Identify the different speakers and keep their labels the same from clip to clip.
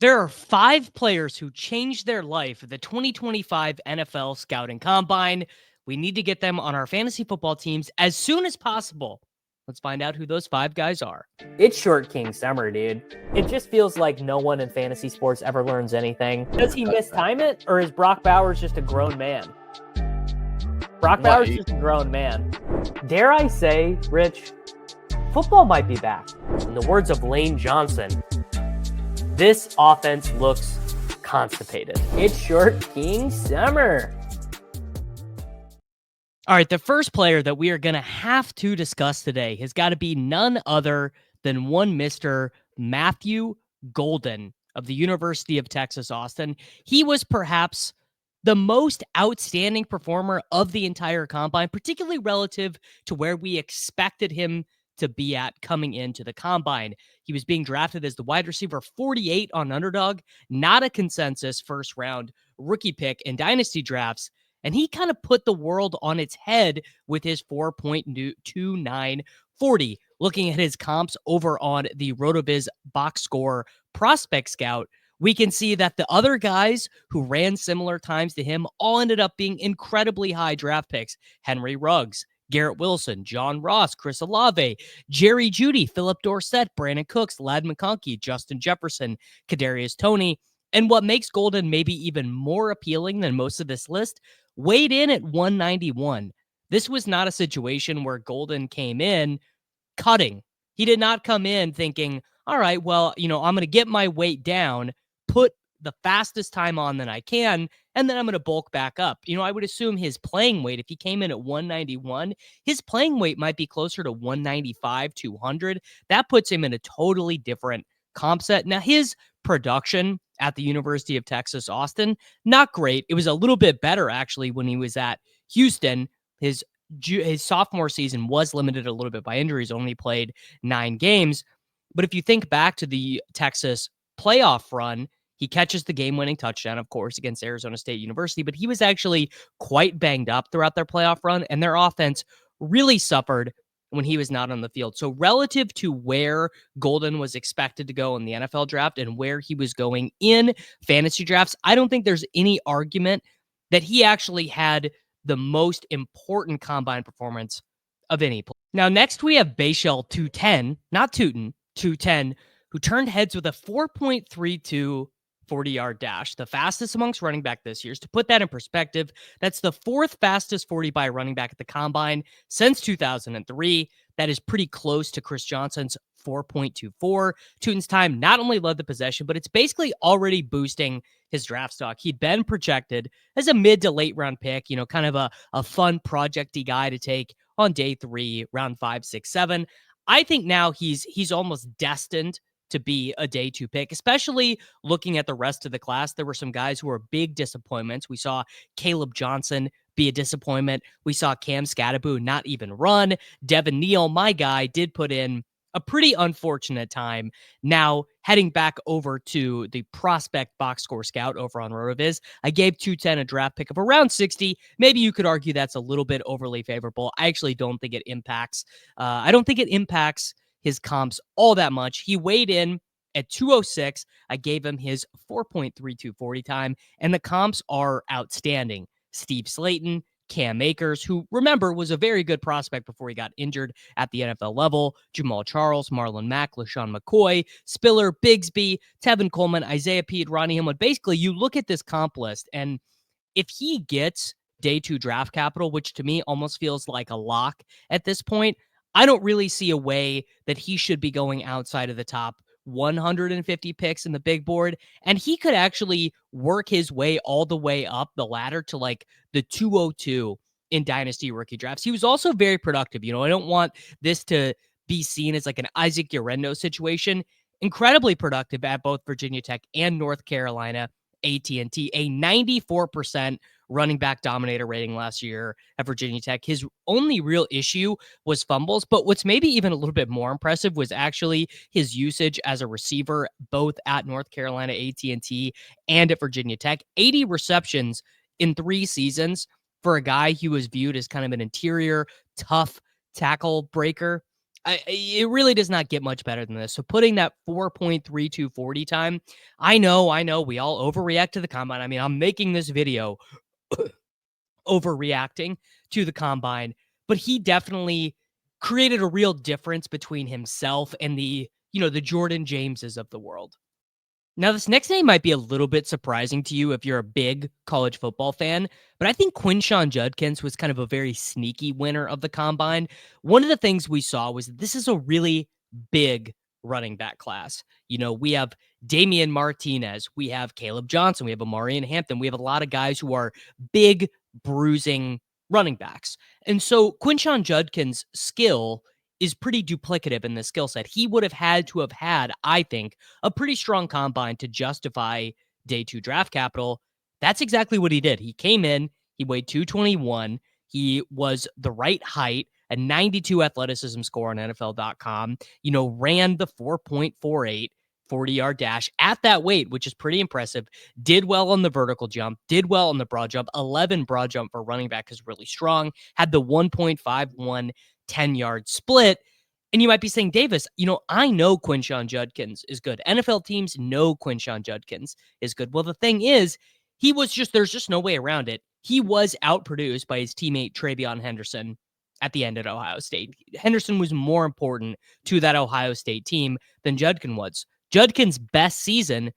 Speaker 1: There are 5 players who changed their life at the 2025 NFL Scouting Combine. We need to get them on our fantasy football teams as soon as possible. Let's find out who those 5 guys are.
Speaker 2: It's short king summer, dude. It just feels like no one in fantasy sports ever learns anything. Does he mistime it, or is Brock Bowers just a grown man? Brock Bowers is just a grown man. Dare I say, Rich, football might be back. In the words of Lane Johnson, this offense looks constipated. It's short king summer.
Speaker 1: All right, the first player that we are going to have to discuss today has got to be none other than one Mr. Matthew Golden of the University of Texas, Austin. He was perhaps the most outstanding performer of the entire combine, particularly relative to where we expected him to be at coming into the combine. He was being drafted as the wide receiver 48 on Underdog, not a consensus first round rookie pick in dynasty drafts. And he kind of put the world on its head with his 4.29 40. Looking at his comps over on the RotoViz box score prospect scout, we can see that the other guys who ran similar times to him all ended up being incredibly high draft picks. Henry Ruggs, Garrett Wilson, John Ross, Chris Olave, Jerry Jeudy, Philip Dorsett, Brandon Cooks, Ladd McConkey, Justin Jefferson, Kadarius Toney. And what makes Golden maybe even more appealing than most of this list, weighed in at 191. This was not a situation where Golden came in cutting. He did not come in thinking, all right, well, I'm going to get my weight down, put the fastest time on that I can, and then I'm going to bulk back up. I would assume his playing weight, if he came in at 191, his playing weight might be closer to 195, 200. That puts him in a totally different comp set. Now, his production at the University of Texas, Austin, not great. It was a little bit better, actually, when he was at Houston. His sophomore season was limited a little bit by injuries, only played 9 games. But if you think back to the Texas playoff run, he catches the game-winning touchdown, of course, against Arizona State University, but he was actually quite banged up throughout their playoff run, and their offense really suffered when he was not on the field. So relative to where Golden was expected to go in the NFL draft and where he was going in fantasy drafts, I don't think there's any argument that he actually had the most important combine performance of any player. Now, next we have Bhayshul Tuten, not Tuten, Tuten, who turned heads with a 4.32 40-yard dash, the fastest amongst running back this year. To put that in perspective, that's the 4th fastest 40 by running back at the combine since 2003. That is pretty close to Chris Johnson's 4.24. Tuten's time not only led the possession, but it's basically already boosting his draft stock. He'd been projected as a mid to late round pick, kind of a fun projecty guy to take on day 3, round 5, 6, 7. I think now he's almost destined to be a day 2 pick, especially looking at the rest of the class. There were some guys who were big disappointments. We saw Caleb Johnson be a disappointment. We saw Cam Scatterbo not even run. Devin Neal, my guy, did put in a pretty unfortunate time. Now, heading back over to the prospect box score scout over on RotoViz, I gave Tuten a draft pick of around 60. Maybe you could argue that's a little bit overly favorable. I actually don't think it impacts. I don't think it impacts his comps all that much. He weighed in at 206. I gave him his 4.32 40 time, and the comps are outstanding. Steve Slayton, Cam Akers, who, remember, was a very good prospect before he got injured at the NFL level, Jamal Charles, Marlon Mack, LaShawn McCoy, Spiller, Bigsby, Tevin Coleman, Isaiah Pete, Ronnie Hillman. Basically, you look at this comp list, and if he gets day 2 draft capital, which to me almost feels like a lock at this point, I don't really see a way that he should be going outside of the top 150 picks in the big board. And he could actually work his way all the way up the ladder to like the 202 in dynasty rookie drafts. He was also very productive. I don't want this to be seen as like an Isaac Urendo situation. Incredibly productive at both Virginia Tech and North Carolina AT&T, a 94% running back dominator rating last year at Virginia Tech. His only real issue was fumbles, but what's maybe even a little bit more impressive was actually his usage as a receiver, both at North Carolina AT&T and at Virginia Tech. 80 receptions in 3 seasons for a guy who was viewed as kind of an interior, tough tackle breaker. It really does not get much better than this. So putting that 4.3240 time, I know, we all overreact to the combine. I mean, I'm making this video overreacting to the combine, but he definitely created a real difference between himself and the Jordan Jameses of the world. Now, this next name might be a little bit surprising to you if you're a big college football fan, but I think Quinshon Judkins was kind of a very sneaky winner of the combine. One of the things we saw was this is a really big running back class. We have Damian Martinez, we have Caleb Johnson, we have Amarian Hampton, we have a lot of guys who are big, bruising running backs. And so Quinshon Judkins' skill is pretty duplicative in the skill set. He would have had to have had, I think, a pretty strong combine to justify day 2 draft capital. That's exactly what he did. He came in, he weighed 221. He was the right height, a 92 athleticism score on NFL.com, ran the 4.48 40-yard dash at that weight, which is pretty impressive. Did well on the vertical jump, did well on the broad jump. 11 broad jump for running back is really strong. Had the 1.51 10-yard split. And you might be saying, Davis, I know Quinshon Judkins is good. NFL teams know Quinshon Judkins is good. Well, the thing is, there's just no way around it. He was outproduced by his teammate Travion Henderson at the end at Ohio State. Henderson was more important to that Ohio State team than Judkins was. Judkins' best season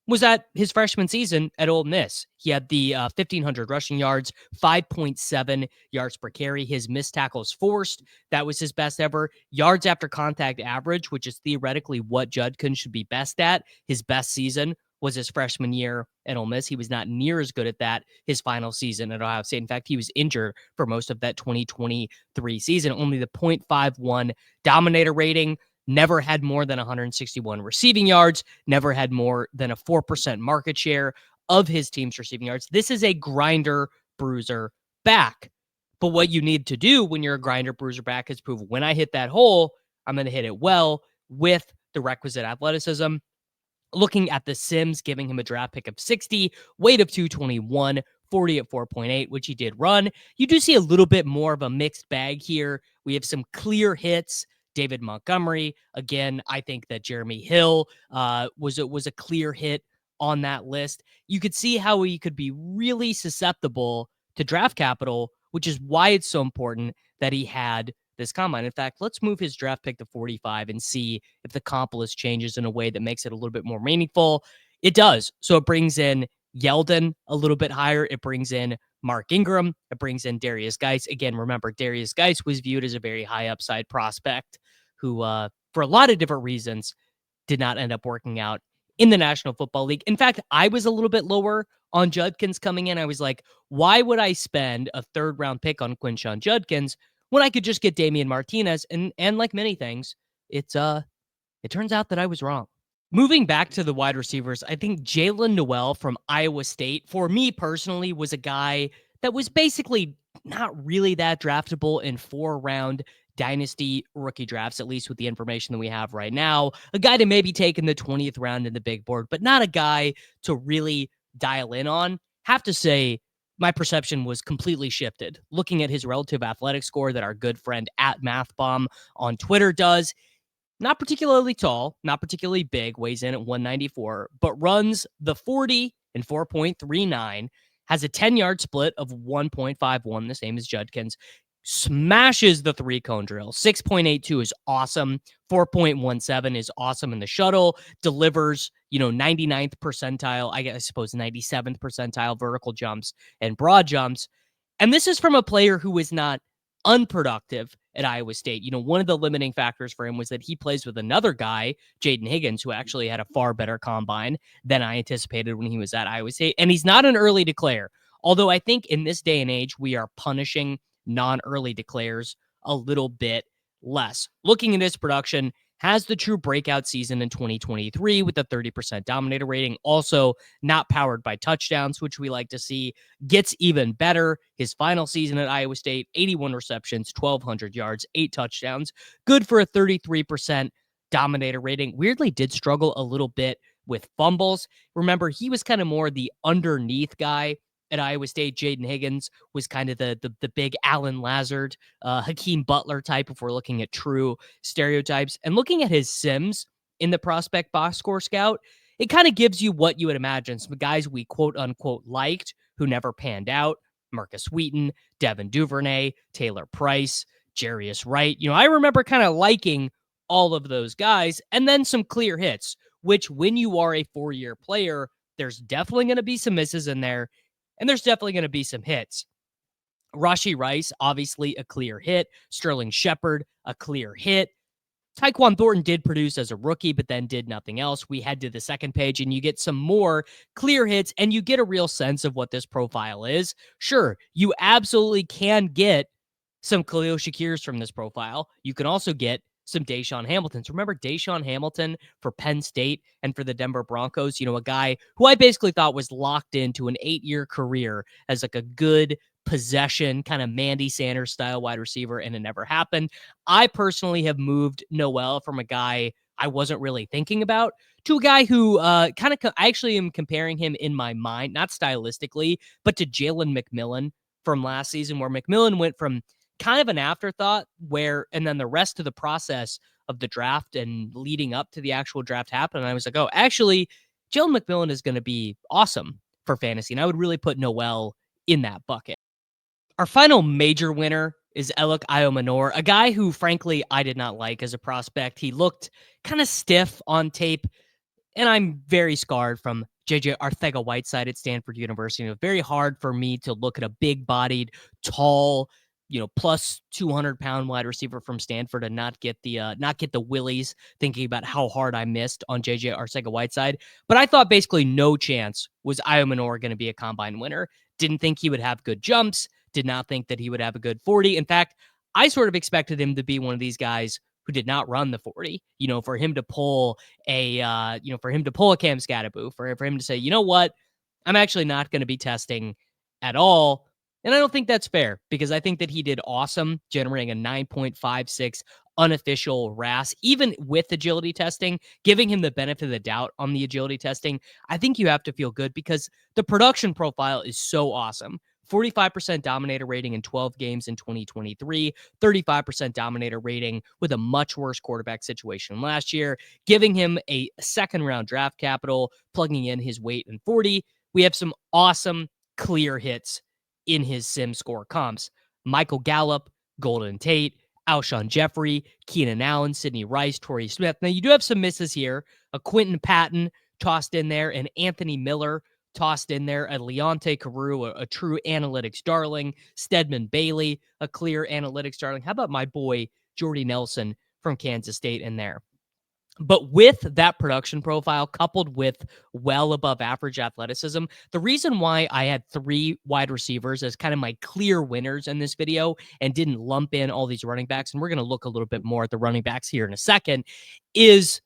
Speaker 1: was at his freshman season at Ole Miss. He had the 1,500 rushing yards, 5.7 yards per carry. His missed tackles forced, that was his best ever. Yards after contact average, which is theoretically what Judkins should be best at. His best season was his freshman year at Ole Miss. He was not near as good at that his final season at Ohio State. In fact, he was injured for most of that 2023 season. Only the 0.51 dominator rating. Never had more than 161 receiving yards, never had more than a 4% market share of his team's receiving yards. This is a grinder bruiser back. But what you need to do when you're a grinder bruiser back is prove when I hit that hole, I'm going to hit it well with the requisite athleticism. Looking at the Sims, giving him a draft pick of 60, weight of 221, 40 at 4.8, which he did run. You do see a little bit more of a mixed bag here. We have some clear hits. David Montgomery. Again, I think that Jeremy Hill was a clear hit on that list. You could see how he could be really susceptible to draft capital, which is why it's so important that he had this combine. In fact, let's move his draft pick to 45 and see if the comp list changes in a way that makes it a little bit more meaningful. It does. So it brings in Yeldon a little bit higher. It brings in Mark Ingram. It brings in Darius Geis. Again, remember, Darius Geis was viewed as a very high upside prospect who, for a lot of different reasons, did not end up working out in the National Football League. In fact, I was a little bit lower on Judkins coming in. I was like, why would I spend a 3rd round pick on Quinshon Judkins when I could just get Damian Martinez? And like many things, it turns out that I was wrong. Moving back to the wide receivers, I think Jaylin Noel from Iowa State, for me personally, was a guy that was basically not really that draftable in 4-round dynasty rookie drafts, at least with the information that we have right now. A guy to maybe take in the 20th round in the big board, but not a guy to really dial in on. Have to say, my perception was completely shifted. Looking at his relative athletic score that our good friend at MathBomb on Twitter does, not particularly tall, not particularly big, weighs in at 194, but runs the 40 in 4.39, has a 10-yard split of 1.51, the same as Judkins, smashes the 3-cone drill. 6.82 is awesome. 4.17 is awesome in the shuttle, delivers, 99th percentile, I suppose 97th percentile vertical jumps and broad jumps. And this is from a player who is not unproductive at Iowa State. One of the limiting factors for him was that he plays with another guy, Jaden Higgins, who actually had a far better combine than I anticipated when he was at Iowa State. And he's not an early declare. Although I think in this day and age, we are punishing non-early declares a little bit less. Looking at his production, has the true breakout season in 2023 with a 30% dominator rating. Also not powered by touchdowns, which we like to see. Gets even better. His final season at Iowa State, 81 receptions, 1,200 yards, 8 touchdowns. Good for a 33% dominator rating. Weirdly did struggle a little bit with fumbles. Remember, he was kind of more the underneath guy at Iowa State. Jaden Higgins was kind of the big Alan Lazard, Hakeem Butler type if we're looking at true stereotypes. And looking at his Sims in the prospect box score scout, it kind of gives you what you would imagine. Some guys we quote unquote liked who never panned out. Marcus Wheaton, Devin Duvernay, Taylor Price, Jarius Wright. I remember kind of liking all of those guys, and then some clear hits, which when you are a 4-year player, there's definitely going to be some misses in there, and there's definitely going to be some hits. Rashee Rice, obviously a clear hit. Sterling Shepard, a clear hit. Tyquan Thornton did produce as a rookie, but then did nothing else. We head to the second page and you get some more clear hits and you get a real sense of what this profile is. Sure, you absolutely can get some Khalil Shakirs from this profile. You can also get some Deshaun Hamiltons. Remember Deshaun Hamilton for Penn State and for the Denver Broncos? A guy who I basically thought was locked into an 8-year career as like a good possession kind of Mandy Sanders style wide receiver, and it never happened. I personally have moved Noel from a guy I wasn't really thinking about to a guy who I actually am comparing him in my mind, not stylistically, but to Jalen McMillan from last season, where McMillan went from kind of an afterthought and then the rest of the process of the draft and leading up to the actual draft happened. And I was like, oh, actually, Jalen McMillan is going to be awesome for fantasy. And I would really put Noel in that bucket. Our final major winner is Elic Ayomanor, a guy who, frankly, I did not like as a prospect. He looked kind of stiff on tape, and I'm very scarred from JJ Arcega-Whiteside at Stanford University. It was very hard for me to look at a big-bodied, tall, plus 200-pound wide receiver from Stanford and not get the willies thinking about how hard I missed on JJ Arcega-Whiteside. But I thought basically no chance was Ayomanor going to be a combine winner. Didn't think he would have good jumps. Did not think that he would have a good 40. In fact, I sort of expected him to be one of these guys who did not run the 40, for him to pull a Cam Scatterbo, for him to say, you know what, I'm actually not going to be testing at all. And I don't think that's fair because I think that he did awesome, generating a 9.56 unofficial RAS, even with agility testing, giving him the benefit of the doubt on the agility testing. I think you have to feel good because the production profile is so awesome. 45% dominator rating in 12 games in 2023, 35% dominator rating with a much worse quarterback situation last year, giving him a second-round draft capital, plugging in his weight and 40. We have some awesome clear hits in his sim score comps. Michael Gallup, Golden Tate, Alshon Jeffrey, Keenan Allen, Sidney Rice, Torrey Smith. Now, you do have some misses here. A Quentin Patton tossed in there, and Anthony Miller tossed in there, a Leonte Carew, a true analytics darling, Stedman Bailey, a clear analytics darling. How about my boy, Jordy Nelson from Kansas State in there? But with that production profile coupled with well above average athleticism, the reason why I had 3 wide receivers as kind of my clear winners in this video and didn't lump in all these running backs, and we're going to look a little bit more at the running backs here in a second, is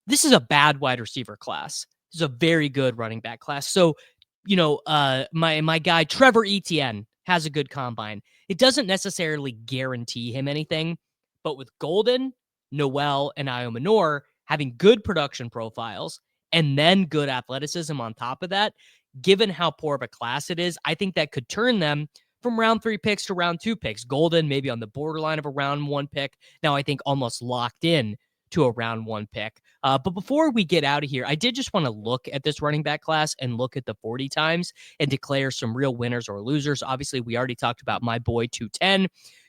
Speaker 1: this is a bad wide receiver class. This is a very good running back class. So, my guy Trevor Etienne has a good combine. It doesn't necessarily guarantee him anything, but with Golden, Noel, and Ayomanor having good production profiles and then good athleticism on top of that, given how poor of a class it is, I think that could turn them from round 3 picks to round 2 picks. Golden maybe on the borderline of a round 1 pick. Now I think almost locked in to a round 1 pick. But before we get out of here, I did just want to look at this running back class and look at the 40 times and declare some real winners or losers. Obviously, we already talked about my boy Tuten.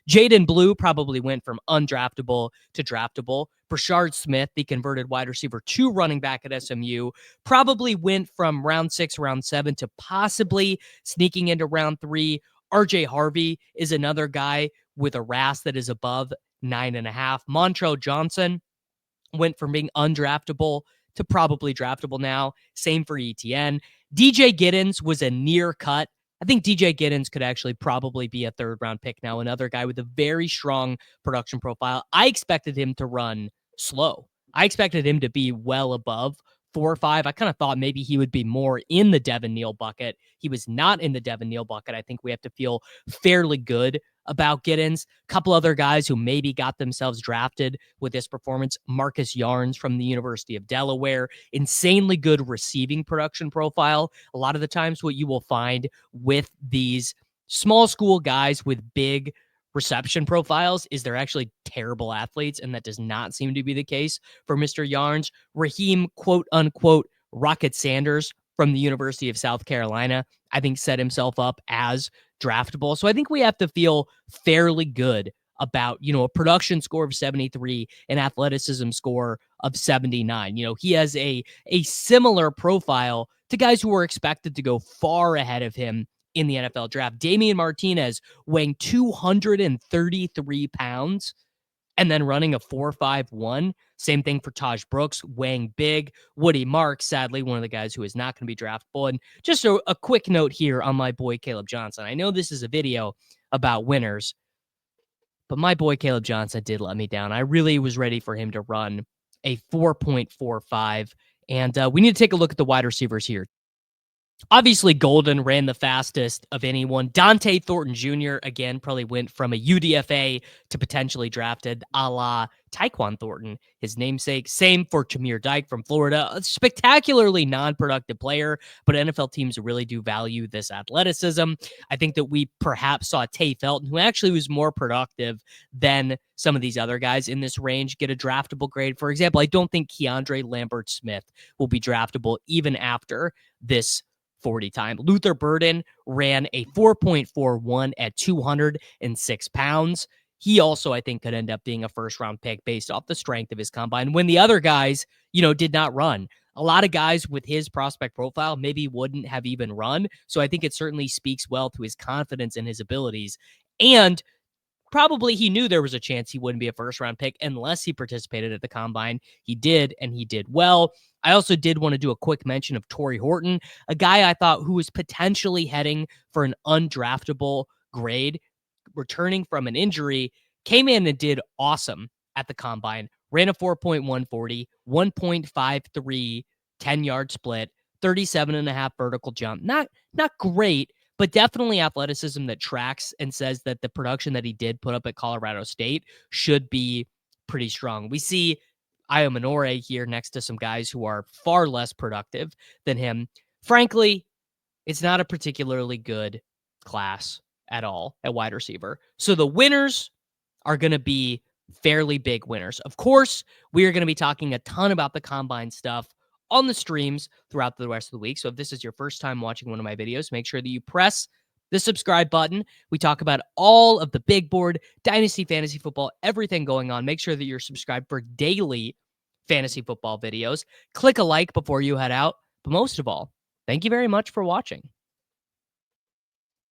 Speaker 1: Jaden Blue probably went from undraftable to draftable. Brashard Smith, the converted wide receiver to running back at SMU, probably went from round 6, round 7 to possibly sneaking into round 3. RJ Harvey is another guy with a RAS that is above 9.5. Montrell Johnson went from being undraftable to probably draftable now. Same for ETN. DJ Giddens was a near cut. I think DJ Giddens could actually probably be a 3rd-round pick now. Another guy with a very strong production profile. I expected him to run slow. I expected him to be well above 4 or 5. I kind of thought maybe he would be more in the Devin Neal bucket. He was not in the Devin Neal bucket. I think we have to feel fairly good about Giddens. A couple other guys who maybe got themselves drafted with this performance. Marcus Yarns from the University of Delaware. Insanely good receiving production profile. A lot of the times what you will find with these small school guys with big reception profiles is they're actually terrible athletes, and that does not seem to be the case for Mr. Yarns. Raheem, quote unquote, Rocket Sanders from the University of South Carolina, I think set himself up as draftable. So I think we have to feel fairly good about, a production score of 73, an athleticism score of 79. He has a similar profile to guys who were expected to go far ahead of him in the NFL draft. Damian Martinez weighing 233 pounds and then running a 4.51. Same thing for Taj Brooks, weighing big. Woody Marks, sadly, one of the guys who is not going to be draftable. And just a quick note here on my boy Caleb Johnson. I know this is a video about winners, but my boy Caleb Johnson did let me down. I really was ready for him to run a 4.45. And we need to take a look at the wide receivers here. Obviously, Golden ran the fastest of anyone. Dante Thornton Jr., again, probably went from a UDFA to potentially drafted a la Tyquan Thornton, his namesake. Same for Jameer Dyke from Florida. A spectacularly non-productive player, but NFL teams really do value this athleticism. I think that we perhaps saw Tay Felton, who actually was more productive than some of these other guys in this range, get a draftable grade. For example, I don't think Keandre Lambert-Smith will be draftable even after this 40 time. Luther Burden ran a 4.41 at 206 pounds. He also, I think, could end up being a first-round pick based off the strength of his combine when the other guys, did not run. A lot of guys with his prospect profile maybe wouldn't have even run. So I think it certainly speaks well to his confidence in his abilities. And probably he knew there was a chance he wouldn't be a first-round pick unless he participated at the combine. He did, and he did well. I also did want to do a quick mention of Torrey Horton, a guy I thought who was potentially heading for an undraftable grade, returning from an injury, came in and did awesome at the combine. Ran a 4.140, 1.53 10-yard split, 37.5 vertical jump. Not great, but definitely athleticism that tracks and says that the production that he did put up at Colorado State should be pretty strong. We see Ayomanor here next to some guys who are far less productive than him. Frankly, it's not a particularly good class at all at wide receiver. So the winners are going to be fairly big winners. Of course, we are going to be talking a ton about the combine stuff on the streams throughout the rest of the week. So if this is your first time watching one of my videos, make sure that you press the subscribe button. We talk about all of the big board, dynasty, fantasy football, everything going on. Make sure that you're subscribed for daily fantasy football videos. Click a like before you head out. But most of all, thank you very much for watching.